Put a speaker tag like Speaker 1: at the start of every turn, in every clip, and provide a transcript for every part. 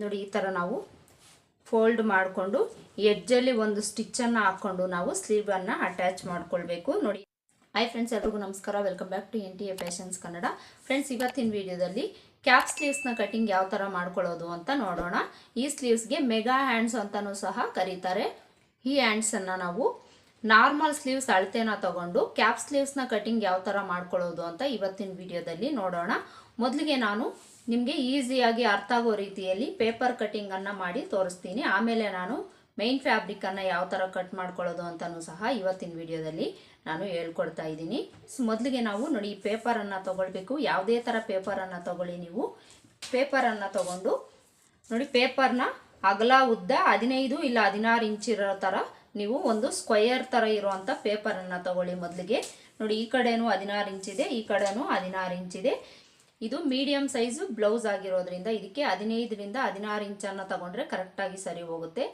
Speaker 1: ನೋಡಿ ಈ ಥರ ನಾವು ಫೋಲ್ಡ್ ಮಾಡಿಕೊಂಡು ಎಡ್ಜಲ್ಲಿ ಒಂದು ಸ್ಟಿಚ್ಚನ್ನು ಹಾಕ್ಕೊಂಡು ನಾವು ಸ್ಲೀವನ್ನು ಅಟ್ಯಾಚ್ ಮಾಡ್ಕೊಳ್ಬೇಕು. ನೋಡಿ ಹಾಯ್ ಫ್ರೆಂಡ್ಸ್, ಎಲ್ರಿಗೂ ನಮಸ್ಕಾರ. Welcome back to NTA fashions Kannada. Friends, ಇವತ್ತಿನ ವಿಡಿಯೋದಲ್ಲಿ ಕ್ಯಾಪ್ ಸ್ಲೀವ್ಸ್ನ ಕಟಿಂಗ್ ಯಾವ ಥರ ಮಾಡ್ಕೊಳ್ಳೋದು ಅಂತ ನೋಡೋಣ. ಈ ಸ್ಲೀವ್ಸ್ಗೆ ಮೆಗಾ ಹ್ಯಾಂಡ್ಸ್ ಅಂತಲೂ ಸಹ ಕರೀತಾರೆ. ಈ ಹ್ಯಾಂಡ್ಸನ್ನು ನಾವು ನಾರ್ಮಲ್ ಸ್ಲೀವ್ಸ್ ಅಳತೆನ ತಗೊಂಡು ಕ್ಯಾಪ್ ಸ್ಲೀವ್ಸ್ನ ಕಟಿಂಗ್ ಯಾವ ಥರ ಮಾಡ್ಕೊಳ್ಳೋದು ಅಂತ ಇವತ್ತಿನ ವಿಡಿಯೋದಲ್ಲಿ ನೋಡೋಣ. ಮೊದಲಿಗೆ ನಾನು ನಿಮಗೆ ಈಸಿಯಾಗಿ ಅರ್ಥ ಆಗೋ ರೀತಿಯಲ್ಲಿ ಪೇಪರ್ ಕಟಿಂಗನ್ನು ಮಾಡಿ ತೋರಿಸ್ತೀನಿ. ಆಮೇಲೆ ನಾನು ಮೈನ್ ಫ್ಯಾಬ್ರಿಕನ್ನು ಯಾವ ಥರ ಕಟ್ ಮಾಡ್ಕೊಳ್ಳೋದು ಅಂತಲೂ ಸಹ ಇವತ್ತಿನ ವಿಡಿಯೋದಲ್ಲಿ ನಾನು ಹೇಳ್ಕೊಡ್ತಾ ಇದ್ದೀನಿ. ಮೊದಲಿಗೆ ನಾವು ನೋಡಿ ಈ ಪೇಪರನ್ನು ತೊಗೊಳ್ಬೇಕು. ಯಾವುದೇ ಥರ ಪೇಪರನ್ನು ತೊಗೊಳ್ಳಿ. ನೀವು ಪೇಪರನ್ನು ತೊಗೊಂಡು ನೋಡಿ ಪೇಪರ್ನ ಅಗಲ ಉದ್ದ 15 ಇಲ್ಲ 16 ಇಂಚ್ ಇರೋ ಥರ ನೀವು ಒಂದು ಸ್ಕ್ವಯರ್ ಥರ ಇರುವಂಥ ಪೇಪರನ್ನು ತೊಗೊಳ್ಳಿ. ಮೊದಲಿಗೆ ನೋಡಿ ಈ ಕಡೆನೂ 16 ಇಂಚಿದೆ, ಈ ಕಡೆನೂ 16 ಇಂಚಿದೆ. ಇದು ಮೀಡಿಯಂ ಸೈಜು ಬ್ಲೌಸ್ ಆಗಿರೋದ್ರಿಂದ ಇದಕ್ಕೆ 15ರಿಂದ 16 ಇಂಚನ್ನು ತಗೊಂಡ್ರೆ ಕರೆಕ್ಟಾಗಿ ಸರಿ ಹೋಗುತ್ತೆ.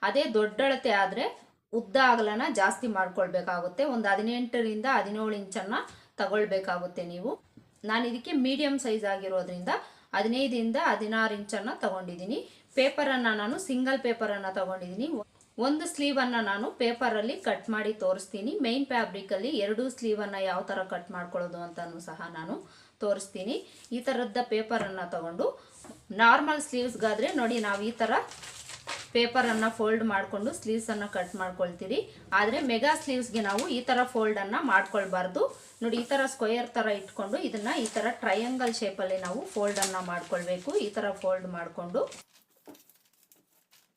Speaker 1: ಅದೇ ದೊಡ್ಡಳತೆ ಆದರೆ ಉದ್ದ ಅಗಲನ ಜಾಸ್ತಿ ಮಾಡ್ಕೊಳ್ಬೇಕಾಗುತ್ತೆ. ಒಂದು 18ರಿಂದ 17 ಇಂಚನ್ನು ತಗೊಳ್ಬೇಕಾಗುತ್ತೆ ನೀವು. ನಾನು ಇದಕ್ಕೆ ಮೀಡಿಯಂ ಸೈಜ್ ಆಗಿರೋದ್ರಿಂದ 15ರಿಂದ 16 ಇಂಚನ್ನು ತಗೊಂಡಿದ್ದೀನಿ. ಪೇಪರನ್ನು ನಾನು ಸಿಂಗಲ್ ಪೇಪರನ್ನು ತಗೊಂಡಿದ್ದೀನಿ. ಒಂದು ಸ್ಲೀವನ್ನು ನಾನು ಪೇಪರಲ್ಲಿ ಕಟ್ ಮಾಡಿ ತೋರಿಸ್ತೀನಿ. ಮೈನ್ ಫ್ಯಾಬ್ರಿಕಲ್ಲಿ 2 ಸ್ಲೀವನ್ನು ಯಾವ ಥರ ಕಟ್ ಮಾಡ್ಕೊಳ್ಳೋದು ಅಂತಲೂ ಸಹ ನಾನು ತೋರಿಸ್ತೀನಿ. ಈ ಥರದ ಪೇಪರನ್ನು ತಗೊಂಡು ನಾರ್ಮಲ್ ಸ್ಲೀವ್ಸ್ಗಾದರೆ ನೋಡಿ ನಾವು ಈ ಥರ ಪೇಪರನ್ನು ಫೋಲ್ಡ್ ಮಾಡಿಕೊಂಡು ಸ್ಲೀವ್ಸನ್ನು ಕಟ್ ಮಾಡ್ಕೊಳ್ತೀರಿ. ಆದರೆ ಮೆಗಾ ಸ್ಲೀವ್ಸ್ಗೆ ನಾವು ಈ ಥರ ಫೋಲ್ಡನ್ನು ಮಾಡ್ಕೊಳ್ಬಾರ್ದು. ನೋಡಿ ಈ ಥರ ಸ್ಕ್ವಯರ್ ಥರ ಇಟ್ಕೊಂಡು ಇದನ್ನು ಈ ಥರ ಟ್ರಯಾಂಗಲ್ ಶೇಪಲ್ಲಿ ನಾವು ಫೋಲ್ಡನ್ನು ಮಾಡ್ಕೊಳ್ಬೇಕು. ಈ ಥರ ಫೋಲ್ಡ್ ಮಾಡಿಕೊಂಡು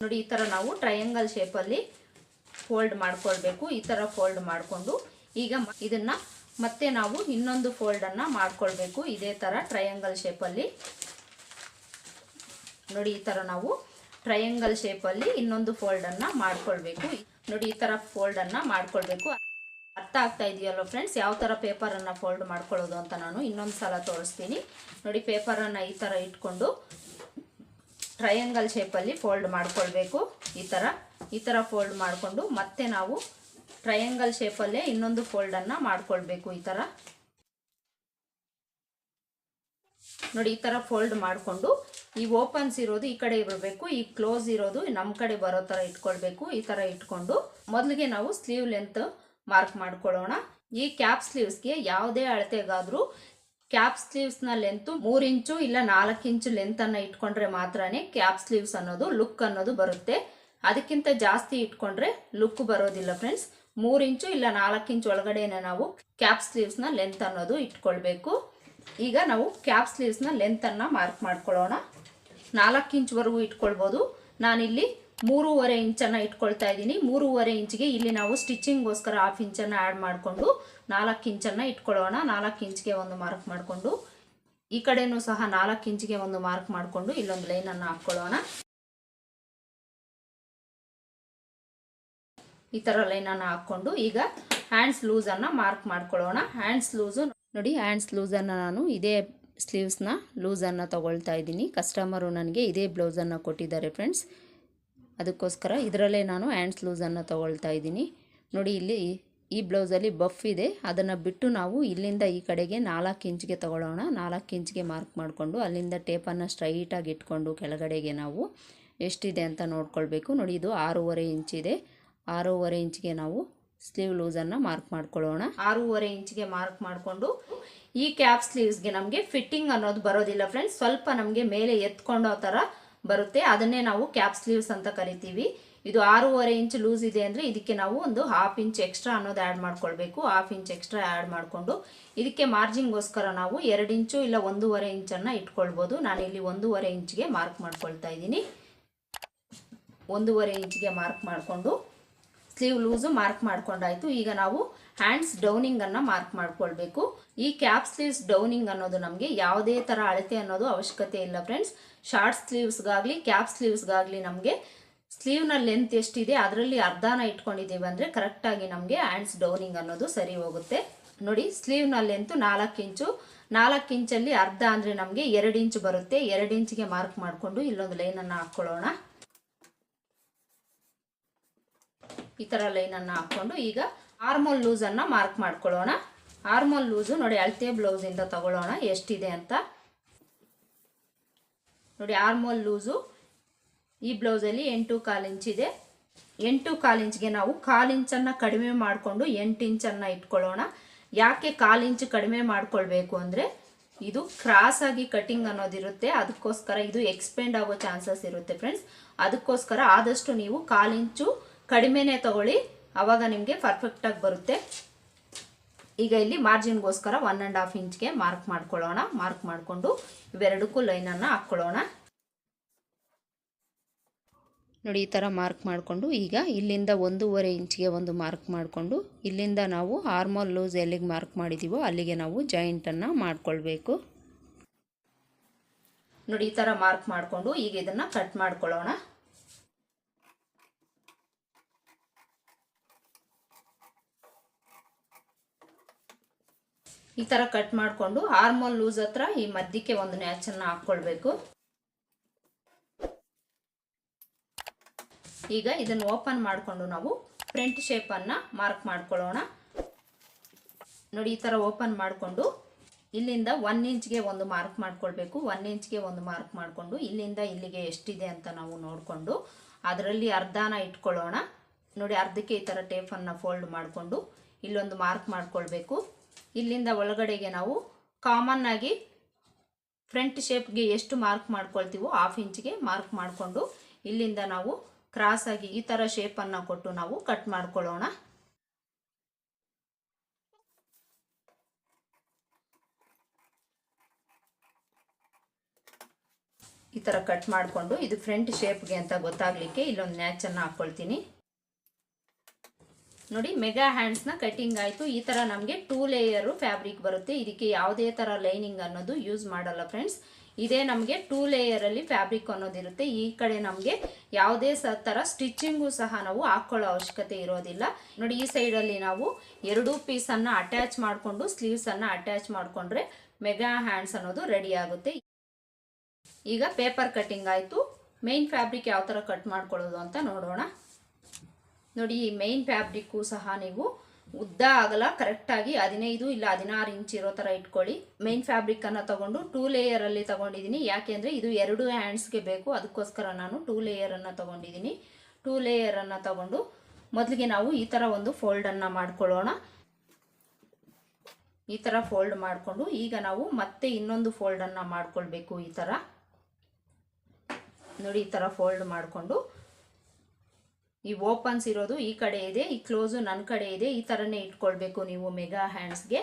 Speaker 1: ನೋಡಿ ಈ ಥರ ನಾವು ಟ್ರಯಾಂಗಲ್ ಶೇಪಲ್ಲಿ ಫೋಲ್ಡ್ ಮಾಡ್ಕೊಳ್ಬೇಕು. ಈ ಥರ ಫೋಲ್ಡ್ ಮಾಡಿಕೊಂಡು ಈಗ ಇದನ್ನು ಮತ್ತೆ ನಾವು ಇನ್ನೊಂದು ಫೋಲ್ಡನ್ನು ಮಾಡ್ಕೊಳ್ಬೇಕು. ಇದೇ ಥರ ಟ್ರಯಾಂಗಲ್ ಶೇಪಲ್ಲಿ ನೋಡಿ ಈ ಥರ ನಾವು ಟ್ರಯಾಂಗಲ್ ಶೇಪಲ್ಲಿ ಇನ್ನೊಂದು ಫೋಲ್ಡನ್ನು ಮಾಡ್ಕೊಳ್ಬೇಕು. ನೋಡಿ ಈ ಥರ ಫೋಲ್ಡನ್ನು ಮಾಡ್ಕೊಳ್ಬೇಕು. ಅರ್ಥ ಆಗ್ತಾ ಇದೆಯಲ್ಲ ಫ್ರೆಂಡ್ಸ್, ಯಾವ ಥರ ಪೇಪರನ್ನು ಫೋಲ್ಡ್ ಮಾಡ್ಕೊಳ್ಳೋದು ಅಂತ ನಾನು ಇನ್ನೊಂದು ಸಲ ತೋರಿಸ್ತೀನಿ. ನೋಡಿ ಪೇಪರನ್ನು ಈ ಥರ ಇಟ್ಕೊಂಡು ಟ್ರಯಾಂಗಲ್ ಶೇಪಲ್ಲಿ ಫೋಲ್ಡ್ ಮಾಡ್ಕೊಳ್ಬೇಕು. ಈ ಥರ ಫೋಲ್ಡ್ ಮಾಡಿಕೊಂಡು ಮತ್ತೆ ನಾವು ಟ್ರಯಾಂಗಲ್ ಶೇಪಲ್ಲೇ ಇನ್ನೊಂದು ಫೋಲ್ಡನ್ನು ಮಾಡ್ಕೊಳ್ಬೇಕು. ಈ ಥರ ನೋಡಿ ಈ ಥರ ಫೋಲ್ಡ್ ಮಾಡಿಕೊಂಡು ಈ ಓಪನ್ಸ್ ಇರೋದು ಈ ಕಡೆ ಇರಬೇಕು, ಈ ಕ್ಲೋಸ್ ಇರೋದು ನಮ್ಮ ಕಡೆ ಬರೋ ಥರ ಇಟ್ಕೊಳ್ಬೇಕು. ಈ ಥರ ಇಟ್ಕೊಂಡು ಮೊದಲಿಗೆ ನಾವು ಸ್ಲೀವ್ ಲೆಂತ್ ಮಾರ್ಕ್ ಮಾಡ್ಕೊಳ್ಳೋಣ. ಈ ಕ್ಯಾಪ್ ಸ್ಲೀವ್ಸ್ಗೆ ಯಾವುದೇ ಅಳತೆಗಾದರೂ ಕ್ಯಾಪ್ ಸ್ಲೀವ್ಸ್ನ ಲೆಂತು 3 ಇಂಚು ಇಲ್ಲ 4 ಇಂಚು ಲೆಂತನ್ನು ಇಟ್ಕೊಂಡ್ರೆ ಮಾತ್ರನೇ ಕ್ಯಾಪ್ ಸ್ಲೀವ್ಸ್ ಅನ್ನೋದು ಲುಕ್ ಅನ್ನೋದು ಬರುತ್ತೆ. ಅದಕ್ಕಿಂತ ಜಾಸ್ತಿ ಇಟ್ಕೊಂಡ್ರೆ ಲುಕ್ ಬರೋದಿಲ್ಲ ಫ್ರೆಂಡ್ಸ್. 3 ಇಂಚು ಇಲ್ಲ 4 ಇಂಚು ಒಳಗಡೆನೆ ನಾವು ಕ್ಯಾಪ್ ಸ್ಲೀವ್ಸ್ನ ಲೆಂತ್ ಅನ್ನೋದು ಇಟ್ಕೊಳ್ಬೇಕು. ಈಗ ನಾವು ಕ್ಯಾಪ್ ಸ್ಲೀವ್ಸ್ನ ಲೆಂತನ್ನು ಮಾರ್ಕ್ ಮಾಡ್ಕೊಳ್ಳೋಣ. 4 ಇಂಚ್ವರೆಗೂ ಇಟ್ಕೊಳ್ಬೋದು. ನಾನಿಲ್ಲಿ 3.5 ಇಂಚನ್ನು ಇಟ್ಕೊಳ್ತಾ ಇದ್ದೀನಿ. 3.5 ಇಂಚಿಗೆ ಇಲ್ಲಿ ನಾವು ಸ್ಟಿಚಿಂಗ್ಗೋಸ್ಕರ 1/2 ಇಂಚನ್ನು ಆ್ಯಡ್ ಮಾಡಿಕೊಂಡು 4 ಇಂಚನ್ನು ಇಟ್ಕೊಳ್ಳೋಣ. 4 ಇಂಚ್ಗೆ ಒಂದು ಮಾರ್ಕ್ ಮಾಡಿಕೊಂಡು ಈ ಕಡೆನೂ ಸಹ 4 ಇಂಚಿಗೆ ಒಂದು ಮಾರ್ಕ್ ಮಾಡಿಕೊಂಡು ಇಲ್ಲೊಂದು ಲೈನನ್ನು ಹಾಕ್ಕೊಳ್ಳೋಣ. ಈ ಥರ ಲೈನನ್ನು ಹಾಕ್ಕೊಂಡು ಈಗ ಹ್ಯಾಂಡ್ಸ್ ಲೂಸನ್ನು ಮಾರ್ಕ್ ಮಾಡ್ಕೊಳ್ಳೋಣ. ಹ್ಯಾಂಡ್ಸ್ ಲೂಸು ನೋಡಿ, ಹ್ಯಾಂಡ್ಸ್ ಲೂಸನ್ನು ನಾನು ಇದೇ ಸ್ಲೀವ್ಸ್ನ ಲೂಸನ್ನು ತೊಗೊಳ್ತಾ ಇದ್ದೀನಿ. ಕಸ್ಟಮರು ನನಗೆ ಇದೇ ಬ್ಲೌಸನ್ನು ಕೊಟ್ಟಿದ್ದಾರೆ ಫ್ರೆಂಡ್ಸ್. ಅದಕ್ಕೋಸ್ಕರ ಇದರಲ್ಲೇ ನಾನು ಹ್ಯಾಂಡ್ಸ್ ಲೂಸನ್ನು ತೊಗೊಳ್ತಾ ಇದ್ದೀನಿ. ನೋಡಿ ಇಲ್ಲಿ ಈ ಬ್ಲೌಸಲ್ಲಿ ಬಫ್ ಇದೆ, ಅದನ್ನು ಬಿಟ್ಟು ನಾವು ಇಲ್ಲಿಂದ ಈ ಕಡೆಗೆ 4 ಇಂಚಿಗೆ ತೊಗೊಳ್ಳೋಣ. 4 ಇಂಚಿಗೆ ಮಾರ್ಕ್ ಮಾಡಿಕೊಂಡು ಅಲ್ಲಿಂದ ಟೇಪನ್ನು ಸ್ಟ್ರೈಟಾಗಿ ಇಟ್ಕೊಂಡು ಕೆಳಗಡೆಗೆ ನಾವು ಎಷ್ಟಿದೆ ಅಂತ ನೋಡ್ಕೊಳ್ಬೇಕು. ನೋಡಿ ಇದು 6.5 ಇಂಚಿದೆ. 6.5 ಇಂಚಿಗೆ ನಾವು ಸ್ಲೀವ್ ಲೂಸನ್ನು ಮಾರ್ಕ್ ಮಾಡ್ಕೊಳ್ಳೋಣ. 6.5 ಇಂಚಿಗೆ ಮಾರ್ಕ್ ಮಾಡಿಕೊಂಡು ಈ ಕ್ಯಾಪ್ ಸ್ಲೀವ್ಸ್ಗೆ ನಮಗೆ ಫಿಟ್ಟಿಂಗ್ ಅನ್ನೋದು ಬರೋದಿಲ್ಲ ಫ್ರೆಂಡ್ಸ್. ಸ್ವಲ್ಪ ನಮಗೆ ಮೇಲೆ ಎತ್ಕೊಂಡೋ ಥರ ಬರುತ್ತೆ. ಅದನ್ನೇ ನಾವು ಕ್ಯಾಪ್ ಸ್ಲೀವ್ಸ್ ಅಂತ ಕರಿತೀವಿ. ಇದು 6.5 ಇಂಚ್ ಲೂಸ್ ಇದೆ ಅಂದರೆ ಇದಕ್ಕೆ ನಾವು ಒಂದು 1/2 ಇಂಚ್ ಎಕ್ಸ್ಟ್ರಾ ಅನ್ನೋದು ಆ್ಯಡ್ ಮಾಡ್ಕೊಳ್ಬೇಕು. 1/2 ಇಂಚ್ ಎಕ್ಸ್ಟ್ರಾ ಆ್ಯಡ್ ಮಾಡಿಕೊಂಡು ಇದಕ್ಕೆ ಮಾರ್ಜಿನ್ಗೋಸ್ಕರ ನಾವು 2 ಇಂಚು ಇಲ್ಲ 1.5 ಇಂಚನ್ನು ಇಟ್ಕೊಳ್ಬೋದು. ನಾನಿಲ್ಲಿ 1.5 ಇಂಚಿಗೆ ಮಾರ್ಕ್ ಮಾಡ್ಕೊಳ್ತಾ ಇದ್ದೀನಿ. 1.5 ಇಂಚಿಗೆ ಮಾರ್ಕ್ ಮಾಡಿಕೊಂಡು ಸ್ಲೀವ್ ಲೂಸು ಮಾರ್ಕ್ ಮಾಡ್ಕೊಂಡಾಯಿತು. ಈಗ ನಾವು ಹ್ಯಾಂಡ್ಸ್ ಡೌನಿಂಗನ್ನು ಮಾರ್ಕ್ ಮಾಡ್ಕೊಳ್ಬೇಕು. ಈ ಕ್ಯಾಪ್ ಸ್ಲೀವ್ಸ್ ಡೌನಿಂಗ್ ಅನ್ನೋದು ನಮಗೆ ಯಾವುದೇ ಥರ ಅಳತೆ ಅನ್ನೋದು ಅವಶ್ಯಕತೆ ಇಲ್ಲ ಫ್ರೆಂಡ್ಸ್. ಶಾರ್ಟ್ ಸ್ಲೀವ್ಸ್ಗಾಗಲಿ ಕ್ಯಾಪ್ ಸ್ಲೀವ್ಸ್ಗಾಗಲಿ ನಮಗೆ ಸ್ಲೀವ್ನ ಲೆಂತ್ ಎಷ್ಟಿದೆ ಅದರಲ್ಲಿ ಅರ್ಧನ ಇಟ್ಕೊಂಡಿದ್ದೀವಿ ಅಂದರೆ ಕರೆಕ್ಟಾಗಿ ನಮಗೆ ಹ್ಯಾಂಡ್ಸ್ ಡೌನಿಂಗ್ ಅನ್ನೋದು ಸರಿ ಹೋಗುತ್ತೆ. ನೋಡಿ ಸ್ಲೀವ್ನ ಲೆಂತು 4 ಇಂಚು. 4 ಇಂಚಲ್ಲಿ ಅರ್ಧ ಅಂದರೆ ನಮಗೆ 2 ಇಂಚು ಬರುತ್ತೆ. 2 ಇಂಚಿಗೆ ಮಾರ್ಕ್ ಮಾಡಿಕೊಂಡು ಇಲ್ಲೊಂದು ಲೈನನ್ನು ಹಾಕ್ಕೊಳ್ಳೋಣ. ಈ ಥರ ಲೈನನ್ನು ಹಾಕ್ಕೊಂಡು ಈಗ ಆರ್ಮೋಲ್ ಲೂಸನ್ನು ಮಾರ್ಕ್ ಮಾಡ್ಕೊಳ್ಳೋಣ. ಆರ್ಮೋಲ್ ಲೂಸು ನೋಡಿ ಅಳತೆ ಬ್ಲೌಸಿಂದ ತಗೊಳ್ಳೋಣ ಎಷ್ಟಿದೆ ಅಂತ. ನೋಡಿ ಆರ್ಮೋಲ್ ಲೂಸು ಈ ಬ್ಲೌಸಲ್ಲಿ 8.25 ಇಂಚ್ ಇದೆ. 8.25 ಇಂಚ್ಗೆ ನಾವು 1/4 ಇಂಚನ್ನು ಕಡಿಮೆ ಮಾಡಿಕೊಂಡು 8 ಇಂಚನ್ನು ಇಟ್ಕೊಳ್ಳೋಣ. ಯಾಕೆ 1/4 ಇಂಚ್ ಕಡಿಮೆ ಮಾಡ್ಕೊಳ್ಬೇಕು ಅಂದರೆ ಇದು ಕ್ರಾಸ್ ಆಗಿ ಕಟಿಂಗ್ ಅನ್ನೋದಿರುತ್ತೆ, ಅದಕ್ಕೋಸ್ಕರ ಇದು ಎಕ್ಸ್ಪೆಂಡ್ ಆಗೋ ಚಾನ್ಸಸ್ ಇರುತ್ತೆ ಫ್ರೆಂಡ್ಸ್. ಅದಕ್ಕೋಸ್ಕರ ಆದಷ್ಟು ನೀವು 1/4 ಇಂಚು ಕಡಿಮೆನೇ ತಗೊಳ್ಳಿ, ಆವಾಗ ನಿಮಗೆ ಪರ್ಫೆಕ್ಟಾಗಿ ಬರುತ್ತೆ. ಈಗ ಇಲ್ಲಿ ಮಾರ್ಜಿನ್ಗೋಸ್ಕರ 1.5 ಇಂಚ್ಗೆ ಮಾರ್ಕ್ ಮಾಡ್ಕೊಳ್ಳೋಣ. ಮಾರ್ಕ್ ಮಾಡಿಕೊಂಡು ಇವೆರಡಕ್ಕೂ ಲೈನನ್ನು ಹಾಕ್ಕೊಳ್ಳೋಣ. ನೋಡಿ ಈ ಥರ ಮಾರ್ಕ್ ಮಾಡಿಕೊಂಡು ಈಗ ಇಲ್ಲಿಂದ 1.5 ಇಂಚ್ಗೆ ಒಂದು ಮಾರ್ಕ್ ಮಾಡಿಕೊಂಡು ಇಲ್ಲಿಂದ ನಾವು ಆರ್ಮೋಲ್ ಲೂಸ್ ಎಲ್ಲಿಗೆ ಮಾರ್ಕ್ ಮಾಡಿದ್ದೀವೋ ಅಲ್ಲಿಗೆ ನಾವು ಜಾಯಿಂಟನ್ನು ಮಾಡ್ಕೊಳ್ಬೇಕು. ನೋಡಿ ಈ ಥರ ಮಾರ್ಕ್ ಮಾಡಿಕೊಂಡು ಈಗ ಇದನ್ನು ಕಟ್ ಮಾಡ್ಕೊಳ್ಳೋಣ. ಈ ಥರ ಕಟ್ ಮಾಡಿಕೊಂಡು ಆರ್ಮೋಲ್ ಲೂಸ್ ಹತ್ರ ಈ ಮಧ್ಯಕ್ಕೆ ಒಂದು ನ್ಯಾಚನ್ನು ಹಾಕ್ಕೊಳ್ಬೇಕು. ಈಗ ಇದನ್ನು ಓಪನ್ ಮಾಡಿಕೊಂಡು ನಾವು ಫ್ರಂಟ್ ಶೇಪನ್ನು ಮಾರ್ಕ್ ಮಾಡ್ಕೊಳ್ಳೋಣ. ನೋಡಿ ಈ ಥರ ಓಪನ್ ಮಾಡಿಕೊಂಡು ಇಲ್ಲಿಂದ 1 ಇಂಚ್ಗೆ ಒಂದು ಮಾರ್ಕ್ ಮಾಡ್ಕೊಳ್ಬೇಕು. 1 ಇಂಚ್ಗೆ ಒಂದು ಮಾರ್ಕ್ ಮಾಡಿಕೊಂಡು ಇಲ್ಲಿಂದ ಇಲ್ಲಿಗೆ ಎಷ್ಟಿದೆ ಅಂತ ನಾವು ನೋಡಿಕೊಂಡು ಅದರಲ್ಲಿ ಅರ್ಧನ ಇಟ್ಕೊಳ್ಳೋಣ. ನೋಡಿ ಅರ್ಧಕ್ಕೆ ಈ ಥರ ಟೇಪನ್ನು ಫೋಲ್ಡ್ ಮಾಡಿಕೊಂಡು ಇಲ್ಲೊಂದು ಮಾರ್ಕ್ ಮಾಡ್ಕೊಳ್ಬೇಕು. ಇಲ್ಲಿಂದ ಒಳಗಡೆಗೆ ನಾವು ಕಾಮನ್ ಆಗಿ ಫ್ರಂಟ್ ಶೇಪ್ಗೆ ಎಷ್ಟು ಮಾರ್ಕ್ ಮಾಡ್ಕೊಳ್ತೀವೋ 1/2 ಇಂಚ್ಗೆ ಮಾರ್ಕ್ ಮಾಡಿಕೊಂಡು ಇಲ್ಲಿಂದ ನಾವು ಕ್ರಾಸ್ ಆಗಿ ಈ ಥರ ಶೇಪನ್ನು ಕೊಟ್ಟು ನಾವು ಕಟ್ ಮಾಡ್ಕೊಳ್ಳೋಣ. ಈ ಥರ ಕಟ್ ಮಾಡಿಕೊಂಡು ಇದು ಫ್ರಂಟ್ ಶೇಪ್ಗೆ ಅಂತ ಗೊತ್ತಾಗಲಿಕ್ಕೆ ಇಲ್ಲೊಂದು ನ್ಯಾಚನ್ನು ಹಾಕ್ಕೊಳ್ತೀನಿ. ನೋಡಿ ಮೆಗಾ ಹ್ಯಾಂಡ್ಸ್ನ ಕಟಿಂಗ್ ಆಯಿತು. ಈ ಥರ ನಮಗೆ 2 ಲೇಯರು ಫ್ಯಾಬ್ರಿಕ್ ಬರುತ್ತೆ. ಇದಕ್ಕೆ ಯಾವುದೇ ಥರ ಲೈನಿಂಗ್ ಅನ್ನೋದು ಯೂಸ್ ಮಾಡಲ್ಲ ಫ್ರೆಂಡ್ಸ್. ಇದೇ ನಮಗೆ 2 ಲೇಯರಲ್ಲಿ ಫ್ಯಾಬ್ರಿಕ್ ಅನ್ನೋದಿರುತ್ತೆ. ಈ ಕಡೆ ನಮಗೆ ಯಾವುದೇ ಥರ ಸ್ಟಿಚಿಂಗು ಸಹ ನಾವು ಹಾಕ್ಕೊಳ್ಳೋ ಅವಶ್ಯಕತೆ ಇರೋದಿಲ್ಲ. ನೋಡಿ ಈ ಸೈಡಲ್ಲಿ ನಾವು 2 ಪೀಸನ್ನು ಅಟ್ಯಾಚ್ ಮಾಡಿಕೊಂಡು ಸ್ಲೀವ್ಸನ್ನು ಅಟ್ಯಾಚ್ ಮಾಡಿಕೊಂಡ್ರೆ ಮೆಗಾ ಹ್ಯಾಂಡ್ಸ್ ಅನ್ನೋದು ರೆಡಿ ಆಗುತ್ತೆ. ಈಗ ಪೇಪರ್ ಕಟಿಂಗ್ ಆಯಿತು. ಮೇನ್ ಫ್ಯಾಬ್ರಿಕ್ ಯಾವ ಥರ ಕಟ್ ಮಾಡ್ಕೊಳ್ಳೋದು ಅಂತ ನೋಡೋಣ. ನೋಡಿ ಈ ಮೇನ್ ಫ್ಯಾಬ್ರಿಕ್ಕು ಸಹ ನೀವು ಉದ್ದ ಆಗಲ್ಲ ಕರೆಕ್ಟಾಗಿ 15 ಇಲ್ಲ 16 ಇಂಚ್ ಇರೋ ಥರ ಇಟ್ಕೊಳ್ಳಿ. ಮೇನ್ ಫ್ಯಾಬ್ರಿಕ್ಕನ್ನು ತಗೊಂಡು 2 ಲೇಯರಲ್ಲಿ ತಗೊಂಡಿದ್ದೀನಿ. ಯಾಕೆಂದರೆ ಇದು 2 ಹ್ಯಾಂಡ್ಸ್ಗೆ ಬೇಕು, ಅದಕ್ಕೋಸ್ಕರ ನಾನು 2 ಲೇಯರನ್ನು ತಗೊಂಡಿದ್ದೀನಿ. 2 ಲೇಯರನ್ನು ತಗೊಂಡು ಮೊದಲಿಗೆ ನಾವು ಈ ಥರ ಒಂದು ಫೋಲ್ಡನ್ನು ಮಾಡ್ಕೊಳ್ಳೋಣ. ಈ ಥರ ಫೋಲ್ಡ್ ಮಾಡಿಕೊಂಡು ಈಗ ನಾವು ಮತ್ತೆ ಇನ್ನೊಂದು ಫೋಲ್ಡನ್ನು ಮಾಡ್ಕೊಳ್ಬೇಕು. ಈ ಥರ ನೋಡಿ ಈ ಥರ ಫೋಲ್ಡ್ ಮಾಡಿಕೊಂಡು ಈ ಓಪನ್ಸ್ ಇರೋದು ಈ ಕಡೆ ಇದೆ, ಈ ಕ್ಲೋಸು ನನ್ನ ಕಡೆ ಇದೆ. ಈ ಥರನೇ ಇಟ್ಕೊಳ್ಬೇಕು ನೀವು ಮೆಗಾ ಹ್ಯಾಂಡ್ಸ್ಗೆ.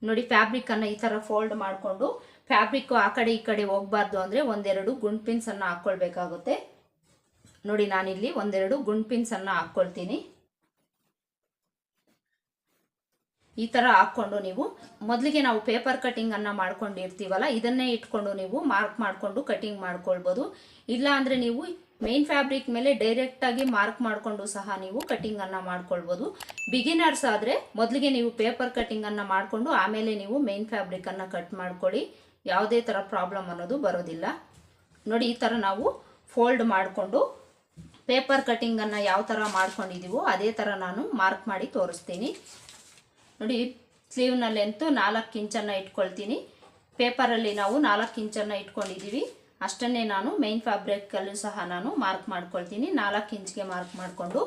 Speaker 1: ನೋಡಿ ಫ್ಯಾಬ್ರಿಕ್ಕನ್ನು ಈ ಥರ ಫೋಲ್ಡ್ ಮಾಡಿಕೊಂಡು ಫ್ಯಾಬ್ರಿಕ್ಕು ಆ ಕಡೆ ಈ ಕಡೆ ಹೋಗಬಾರ್ದು ಅಂದರೆ 1-2 ಗುಂಡ್ ಪಿನ್ಸನ್ನು ಹಾಕ್ಕೊಳ್ಬೇಕಾಗುತ್ತೆ. ನೋಡಿ ನಾನಿಲ್ಲಿ 1-2 ಗುಂಡ್ ಪಿನ್ಸನ್ನು ಹಾಕ್ಕೊಳ್ತೀನಿ. ಈ ಥರ ಹಾಕ್ಕೊಂಡು ನೀವು ಮೊದಲಿಗೆ ನಾವು ಪೇಪರ್ ಕಟಿಂಗನ್ನು ಮಾಡ್ಕೊಂಡಿರ್ತೀವಲ್ಲ ಇದನ್ನೇ ಇಟ್ಕೊಂಡು ನೀವು ಮಾರ್ಕ್ ಮಾಡಿಕೊಂಡು ಕಟಿಂಗ್ ಮಾಡ್ಕೊಳ್ಬೋದು. ಇಲ್ಲ ಅಂದರೆ ನೀವು ಮೇನ್ ಫ್ಯಾಬ್ರಿಕ್ ಮೇಲೆ ಡೈರೆಕ್ಟಾಗಿ ಮಾರ್ಕ್ ಮಾಡಿಕೊಂಡು ಸಹ ನೀವು ಕಟಿಂಗನ್ನು ಮಾಡ್ಕೊಳ್ಬೋದು. ಬಿಗಿನರ್ಸ್ ಆದರೆ ಮೊದಲಿಗೆ ನೀವು ಪೇಪರ್ ಕಟಿಂಗನ್ನು ಮಾಡಿಕೊಂಡು ಆಮೇಲೆ ನೀವು ಮೇನ್ ಫ್ಯಾಬ್ರಿಕನ್ನು ಕಟ್ ಮಾಡ್ಕೊಳ್ಳಿ. ಯಾವುದೇ ಥರ ಪ್ರಾಬ್ಲಮ್ ಅನ್ನೋದು ಬರೋದಿಲ್ಲ. ನೋಡಿ ಈ ಥರ ನಾವು ಫೋಲ್ಡ್ ಮಾಡಿಕೊಂಡು ಪೇಪರ್ ಕಟಿಂಗನ್ನು ಯಾವ ಥರ ಮಾಡ್ಕೊಂಡಿದ್ದೀವೋ ಅದೇ ಥರ ನಾನು ಮಾರ್ಕ್ ಮಾಡಿ ತೋರಿಸ್ತೀನಿ. ನೋಡಿ ಸ್ಲೀವ್ನ ಲೆಂತು 4 ಇಂಚನ್ನು ಇಟ್ಕೊಳ್ತೀನಿ. ಪೇಪರಲ್ಲಿ ನಾವು 4 ಇಂಚನ್ನು ಇಟ್ಕೊಂಡಿದ್ದೀವಿ. ಅಷ್ಟನ್ನೇ ನಾನು ಮೇನ್ ಫ್ಯಾಬ್ರಿಕಲ್ಲೂ ಸಹ ನಾನು ಮಾರ್ಕ್ ಮಾಡ್ಕೊಳ್ತೀನಿ. 4 ಇಂಚ್ಗೆ ಮಾರ್ಕ್ ಮಾಡಿಕೊಂಡು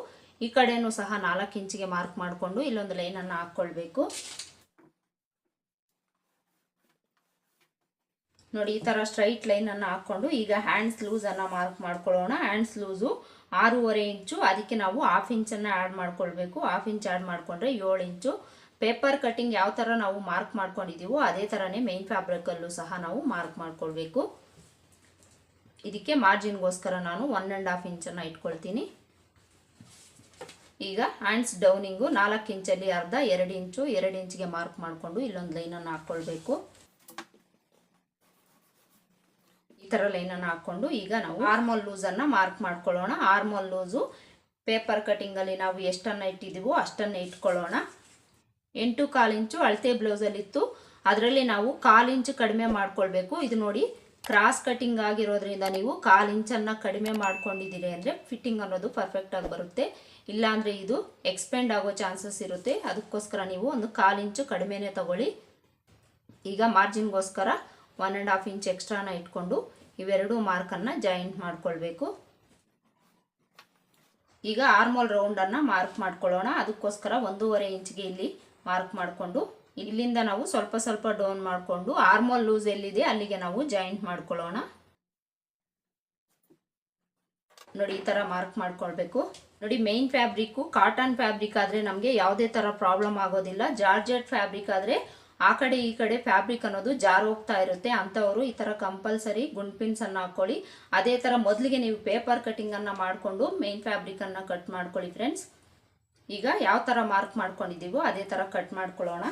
Speaker 1: ಈ ಕಡೆನೂ ಸಹ 4 ಇಂಚ್ಗೆ ಮಾರ್ಕ್ ಮಾಡಿಕೊಂಡು ಇಲ್ಲೊಂದು ಲೈನನ್ನು ಹಾಕ್ಕೊಳ್ಬೇಕು. ನೋಡಿ ಈ ಥರ ಸ್ಟ್ರೈಟ್ ಲೈನನ್ನು ಹಾಕ್ಕೊಂಡು ಈಗ ಹ್ಯಾಂಡ್ಸ್ ಲೂಸನ್ನು ಮಾರ್ಕ್ ಮಾಡ್ಕೊಳ್ಳೋಣ. ಹ್ಯಾಂಡ್ಸ್ ಲೂಸು 6.5 ಇಂಚು, ಅದಕ್ಕೆ ನಾವು 1/2 ಇಂಚನ್ನು ಆ್ಯಡ್ ಮಾಡ್ಕೊಳ್ಬೇಕು. 1/2 ಇಂಚ್ ಆ್ಯಡ್ ಮಾಡಿಕೊಂಡ್ರೆ 7 ಇಂಚು. ಪೇಪರ್ ಕಟಿಂಗ್ ಯಾವ ಥರ ನಾವು ಮಾರ್ಕ್ ಮಾಡ್ಕೊಂಡಿದ್ದೀವೋ ಅದೇ ಥರನೇ ಮೇನ್ ಫ್ಯಾಬ್ರಿಕಲ್ಲೂ ಸಹ ನಾವು ಮಾರ್ಕ್ ಮಾಡ್ಕೊಳ್ಬೇಕು. ಇದಕ್ಕೆ ಮಾರ್ಜಿನ್ಗೋಸ್ಕರ ನಾನು 1.5 ಇಂಚನ್ನು ಇಟ್ಕೊಳ್ತೀನಿ. ಈಗ ಹ್ಯಾಂಡ್ಸ್ ಡೌನಿಂಗು 4 ಇಂಚಲ್ಲಿ ಅರ್ಧ 2 ಇಂಚು, 2 ಇಂಚ್ಗೆ ಮಾರ್ಕ್ ಮಾಡಿಕೊಂಡು ಇಲ್ಲೊಂದು ಲೈನನ್ನು ಹಾಕ್ಕೊಳ್ಬೇಕು. ಈ ಥರ ಲೈನನ್ನು ಹಾಕ್ಕೊಂಡು ಈಗ ನಾವು ಆರ್ಮೋಲ್ ಲೂಸನ್ನು ಮಾರ್ಕ್ ಮಾಡ್ಕೊಳ್ಳೋಣ. ಆರ್ಮೋಲ್ ಲೂಸು ಪೇಪರ್ ಕಟಿಂಗಲ್ಲಿ ನಾವು ಎಷ್ಟನ್ನು ಇಟ್ಟಿದ್ದೀವೋ ಅಷ್ಟನ್ನೇ ಇಟ್ಕೊಳ್ಳೋಣ. 8.25 ಇಂಚು ಅಳತೆ ಬ್ಲೌಸಲ್ಲಿತ್ತು, ಅದರಲ್ಲಿ ನಾವು 1/4 ಇಂಚು ಕಡಿಮೆ ಮಾಡ್ಕೊಳ್ಬೇಕು. ಇದು ನೋಡಿ ಕ್ರಾಸ್ ಕಟಿಂಗ್ ಆಗಿರೋದ್ರಿಂದ ನೀವು 1/4 ಇಂಚನ್ನು ಕಡಿಮೆ ಮಾಡ್ಕೊಂಡಿದ್ದೀರಿ ಅಂದರೆ ಫಿಟ್ಟಿಂಗ್ ಅನ್ನೋದು ಪರ್ಫೆಕ್ಟಾಗಿ ಬರುತ್ತೆ. ಇಲ್ಲಾಂದರೆ ಇದು ಎಕ್ಸ್ಪೆಂಡ್ ಆಗೋ ಚಾನ್ಸಸ್ ಇರುತ್ತೆ. ಅದಕ್ಕೋಸ್ಕರ ನೀವು ಒಂದು 1/4 ಇಂಚು ಕಡಿಮೆನೇ ತಗೊಳ್ಳಿ. ಈಗ ಮಾರ್ಜಿನ್ಗೋಸ್ಕರ 1.5 ಇಂಚ್ ಎಕ್ಸ್ಟ್ರಾನ ಇಟ್ಕೊಂಡು ಇವೆರಡು ಮಾರ್ಕನ್ನು ಜಾಯಿಂಟ್ ಮಾಡ್ಕೊಳ್ಬೇಕು. ಈಗ ಆರ್ಮೋಲ್ ರೌಂಡನ್ನು ಮಾರ್ಕ್ ಮಾಡ್ಕೊಳ್ಳೋಣ. ಅದಕ್ಕೋಸ್ಕರ 1.5 ಇಂಚ್ಗೆ ಇಲ್ಲಿ ಮಾರ್ಕ್ ಮಾಡಿಕೊಂಡು ಇಲ್ಲಿಂದ ನಾವು ಸ್ವಲ್ಪ ಸ್ವಲ್ಪ ಡೌನ್ ಮಾಡಿಕೊಂಡು ಆರ್ಮೋಲ್ ಲೂಸ್ ಎಲ್ಲಿದೆ ಅಲ್ಲಿಗೆ ನಾವು ಜಾಯಿಂಟ್ ಮಾಡ್ಕೊಳ್ಳೋಣ. ನೋಡಿ, ಈ ಥರ ಮಾರ್ಕ್ ಮಾಡ್ಕೊಳ್ಬೇಕು. ನೋಡಿ, ಮೇನ್ ಫ್ಯಾಬ್ರಿಕ್ಕು ಕಾಟನ್ ಫ್ಯಾಬ್ರಿಕ್ ಆದರೆ ನಮಗೆ ಯಾವುದೇ ಥರ ಪ್ರಾಬ್ಲಮ್ ಆಗೋದಿಲ್ಲ. ಜಾರ್ಜೆಟ್ ಫ್ಯಾಬ್ರಿಕ್ ಆದರೆ ಆ ಕಡೆ ಈ ಕಡೆ ಫ್ಯಾಬ್ರಿಕ್ ಅನ್ನೋದು ಜಾರ್ ಹೋಗ್ತಾ ಇರುತ್ತೆ. ಅಂಥವರು ಈ ಥರ ಕಂಪಲ್ಸರಿ ಗುಂಡ್ಪಿನ್ಸನ್ನು ಹಾಕ್ಕೊಳ್ಳಿ. ಅದೇ ಥರ ಮೊದಲಿಗೆ ನೀವು ಪೇಪರ್ ಕಟಿಂಗನ್ನು ಮಾಡಿಕೊಂಡು ಮೇನ್ ಫ್ಯಾಬ್ರಿಕನ್ನು ಕಟ್ ಮಾಡ್ಕೊಳ್ಳಿ ಫ್ರೆಂಡ್ಸ್. ಈಗ ಯಾವ ಥರ ಮಾರ್ಕ್ ಮಾಡ್ಕೊಂಡಿದ್ದೀವೋ ಅದೇ ಥರ ಕಟ್ ಮಾಡ್ಕೊಳ್ಳೋಣ.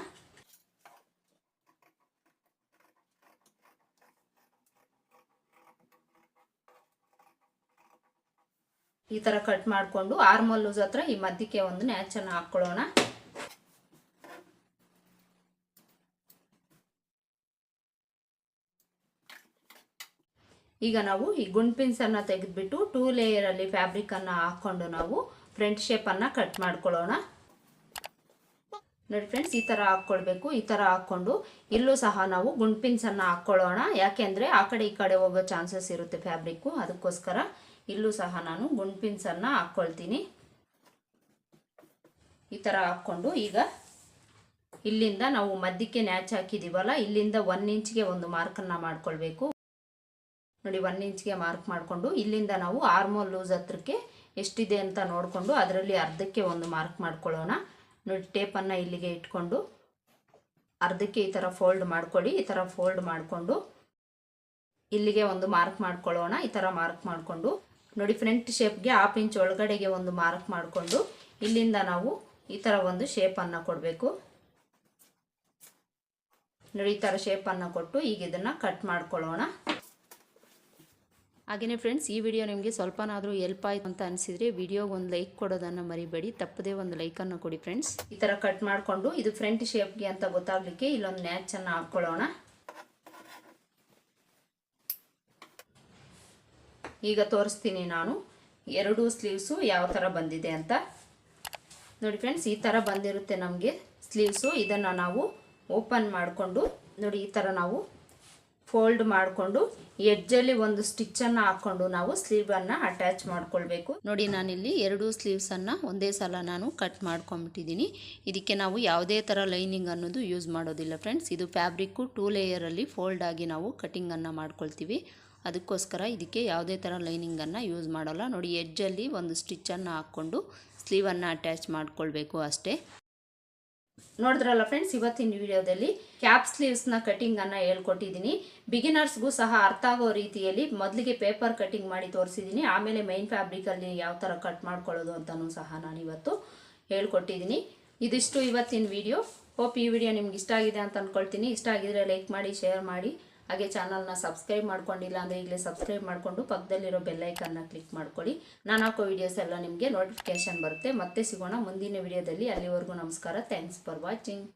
Speaker 1: ಈ ಥರ ಕಟ್ ಮಾಡಿಕೊಂಡು ಆರ್ಮೋಲ್ ಲೂಸ್ ಹತ್ರ ಈ ಮಧ್ಯಕ್ಕೆ ಒಂದು ನ್ಯಾಚನ್ನು ಹಾಕ್ಕೊಳ್ಳೋಣ. ಈಗ ನಾವು ಈ ಗುಂಡ್ಪಿನ್ಸನ್ನು ತೆಗೆದುಬಿಟ್ಟು 2 ಲೇಯರಲ್ಲಿ ಫ್ಯಾಬ್ರಿಕನ್ನು ಹಾಕ್ಕೊಂಡು ನಾವು ಫ್ರಂಟ್ ಶೇಪನ್ನು ಕಟ್ ಮಾಡ್ಕೊಳ್ಳೋಣ. ನೋಡಿ ಫ್ರೆಂಡ್ಸ್, ಈ ಥರ ಹಾಕ್ಕೊಳ್ಬೇಕು. ಈ ಥರ ಹಾಕ್ಕೊಂಡು ಇಲ್ಲೂ ಸಹ ನಾವು ಗುಂಡ್ಪಿನ್ಸನ್ನು ಹಾಕ್ಕೊಳ್ಳೋಣ. ಯಾಕೆಂದರೆ ಆ ಕಡೆ ಈ ಕಡೆ ಹೋಗೋ ಚಾನ್ಸಸ್ ಇರುತ್ತೆ ಫ್ಯಾಬ್ರಿಕ್ಕು. ಅದಕ್ಕೋಸ್ಕರ ಇಲ್ಲೂ ಸಹ ನಾನು ಗುಂಡ್ಪಿನ್ಸನ್ನು ಹಾಕ್ಕೊಳ್ತೀನಿ. ಈ ಥರ ಹಾಕ್ಕೊಂಡು ಈಗ ಇಲ್ಲಿಂದ ನಾವು ಮಧ್ಯಕ್ಕೆ ನ್ಯಾಚ್ ಹಾಕಿದ್ದೀವಲ್ಲ, ಇಲ್ಲಿಂದ 1 ಇಂಚ್ಗೆ ಒಂದು ಮಾರ್ಕನ್ನು ಮಾಡ್ಕೊಳ್ಬೇಕು. ನೋಡಿ, 1 ಇಂಚ್ಗೆ ಮಾರ್ಕ್ ಮಾಡಿಕೊಂಡು ಇಲ್ಲಿಂದ ನಾವು ಆರ್ಮೋಲ್ ಲೂಸ್ ಹತ್ರಕ್ಕೆ ಎಷ್ಟಿದೆ ಅಂತ ನೋಡಿಕೊಂಡು ಅದರಲ್ಲಿ ಅರ್ಧಕ್ಕೆ ಒಂದು ಮಾರ್ಕ್ ಮಾಡ್ಕೊಳ್ಳೋಣ. ನೋಡಿ, ಟೇಪನ್ನು ಇಲ್ಲಿಗೆ ಇಟ್ಕೊಂಡು ಅರ್ಧಕ್ಕೆ ಈ ಥರ ಫೋಲ್ಡ್ ಮಾಡ್ಕೊಳ್ಳಿ. ಈ ಥರ ಫೋಲ್ಡ್ ಮಾಡಿಕೊಂಡು ಇಲ್ಲಿಗೆ ಒಂದು ಮಾರ್ಕ್ ಮಾಡ್ಕೊಳ್ಳೋಣ. ಈ ಥರ ಮಾರ್ಕ್ ಮಾಡಿಕೊಂಡು ನೋಡಿ, ಫ್ರಂಟ್ ಶೇಪ್ಗೆ 1/2 ಇಂಚ್ ಒಳಗಡೆಗೆ ಒಂದು ಮಾರ್ಕ್ ಮಾಡಿಕೊಂಡು ಇಲ್ಲಿಂದ ನಾವು ಈ ಥರ ಒಂದು ಶೇಪನ್ನು ಕೊಡಬೇಕು. ನೋಡಿ, ಈ ಥರ ಶೇಪನ್ನು ಕೊಟ್ಟು ಈಗ ಇದನ್ನು ಕಟ್ ಮಾಡ್ಕೊಳ್ಳೋಣ. ಹಾಗೆಯೇ ಫ್ರೆಂಡ್ಸ್, ಈ ವಿಡಿಯೋ ನಿಮಗೆ ಸ್ವಲ್ಪನಾದರೂ ಹೆಲ್ಪ್ ಆಯಿತು ಅಂತ ಅನಿಸಿದರೆ ವಿಡಿಯೋಗೆ ಒಂದು ಲೈಕ್ ಕೊಡೋದನ್ನು ಮರಿಬೇಡಿ. ತಪ್ಪದೇ ಒಂದು ಲೈಕನ್ನು ಕೊಡಿ ಫ್ರೆಂಡ್ಸ್. ಈ ಥರ ಕಟ್ ಮಾಡಿಕೊಂಡು ಇದು ಫ್ರಂಟ್ ಶೇಪ್ಗೆ ಅಂತ ಗೊತ್ತಾಗಲಿಕ್ಕೆ ಇಲ್ಲೊಂದು ನ್ಯಾಚನ್ನು ಹಾಕ್ಕೊಳ್ಳೋಣ. ಈಗ ತೋರಿಸ್ತೀನಿ ನಾನು 2 ಸ್ಲೀವ್ಸು ಯಾವ ಥರ ಬಂದಿದೆ ಅಂತ. ನೋಡಿ ಫ್ರೆಂಡ್ಸ್, ಈ ಥರ ಬಂದಿರುತ್ತೆ ನಮಗೆ ಸ್ಲೀವ್ಸು. ಇದನ್ನು ನಾವು ಓಪನ್ ಮಾಡಿಕೊಂಡು ನೋಡಿ, ಈ ಥರ ನಾವು ಫೋಲ್ಡ್ ಮಾಡಿಕೊಂಡು ಎಡ್ಜಲ್ಲಿ ಒಂದು ಸ್ಟಿಚ್ಚನ್ನು ಹಾಕ್ಕೊಂಡು ನಾವು ಸ್ಲೀವನ್ನು ಅಟ್ಯಾಚ್ ಮಾಡ್ಕೊಳ್ಬೇಕು. ನೋಡಿ, ನಾನಿಲ್ಲಿ 2 ಸ್ಲೀವ್ಸನ್ನು ಒಂದೇ ಸಲ ನಾನು ಕಟ್ ಮಾಡ್ಕೊಂಬಿಟ್ಟಿದ್ದೀನಿ. ಇದಕ್ಕೆ ನಾವು ಯಾವುದೇ ಥರ ಲೈನಿಂಗ್ ಅನ್ನೋದು ಯೂಸ್ ಮಾಡೋದಿಲ್ಲ ಫ್ರೆಂಡ್ಸ್. ಇದು ಫ್ಯಾಬ್ರಿಕ್ಕು 2 ಲೇಯರಲ್ಲಿ ಫೋಲ್ಡ್ ಆಗಿ ನಾವು ಕಟಿಂಗನ್ನು ಮಾಡ್ಕೊಳ್ತೀವಿ. ಅದಕ್ಕೋಸ್ಕರ ಇದಕ್ಕೆ ಯಾವುದೇ ಥರ ಲೈನಿಂಗನ್ನು ಯೂಸ್ ಮಾಡೋಲ್ಲ. ನೋಡಿ, ಎಡ್ಜಲ್ಲಿ ಒಂದು ಸ್ಟಿಚ್ಚನ್ನು ಹಾಕ್ಕೊಂಡು ಸ್ಲೀವನ್ನು ಅಟ್ಯಾಚ್ ಮಾಡ್ಕೊಳ್ಬೇಕು ಅಷ್ಟೇ. ನೋಡಿದ್ರಲ್ಲ ಫ್ರೆಂಡ್ಸ್, ಇವತ್ತಿನ ವಿಡಿಯೋದಲ್ಲಿ ಕ್ಯಾಪ್ ಸ್ಲೀವ್ಸ್ನ ಕಟಿಂಗನ್ನು ಹೇಳ್ಕೊಟ್ಟಿದ್ದೀನಿ. ಬಿಗಿನರ್ಸ್ಗೂ ಸಹ ಅರ್ಥ ಆಗೋ ರೀತಿಯಲ್ಲಿ ಮೊದಲಿಗೆ ಪೇಪರ್ ಕಟಿಂಗ್ ಮಾಡಿ ತೋರಿಸಿದ್ದೀನಿ. ಆಮೇಲೆ ಮೈನ್ ಫ್ಯಾಬ್ರಿಕಲ್ಲಿ ಯಾವ ಥರ ಕಟ್ ಮಾಡ್ಕೊಳ್ಳೋದು ಅಂತಲೂ ಸಹ ನಾನು ಇವತ್ತು ಹೇಳ್ಕೊಟ್ಟಿದ್ದೀನಿ. ಇದಿಷ್ಟು ಇವತ್ತಿನ ವಿಡಿಯೋ. ಹೋಪ್ ಈ ವಿಡಿಯೋ ನಿಮ್ಗೆ ಇಷ್ಟ ಆಗಿದೆ ಅಂತ ಅಂದ್ಕೊಳ್ತೀನಿ. ಇಷ್ಟ ಆಗಿದ್ರೆ ಲೈಕ್ ಮಾಡಿ, ಶೇರ್ ಮಾಡಿ. ಹಾಗೆ ಚಾನಲ್ನ ಸಬ್ಸ್ಕ್ರೈಬ್ ಮಾಡ್ಕೊಂಡಿಲ್ಲ ಅಂದರೆ ಈಗಲೇ ಸಬ್ಸ್ಕ್ರೈಬ್ ಮಾಡಿಕೊಂಡು ಪಕ್ಕದಲ್ಲಿರೋ ಬೆಲ್ಲೈಕನ್ನ ಕ್ಲಿಕ್ ಮಾಡ್ಕೊಳ್ಳಿ. ನಾನು ಹಾಕೋ ವೀಡಿಯೋಸ್ ಎಲ್ಲ ನಿಮಗೆ ನೋಟಿಫಿಕೇಷನ್ ಬರುತ್ತೆ. ಮತ್ತೆ ಸಿಗೋಣ ಮುಂದಿನ ವಿಡಿಯೋದಲ್ಲಿ. ಅಲ್ಲಿವರೆಗೂ ನಮಸ್ಕಾರ. Thanks for watching.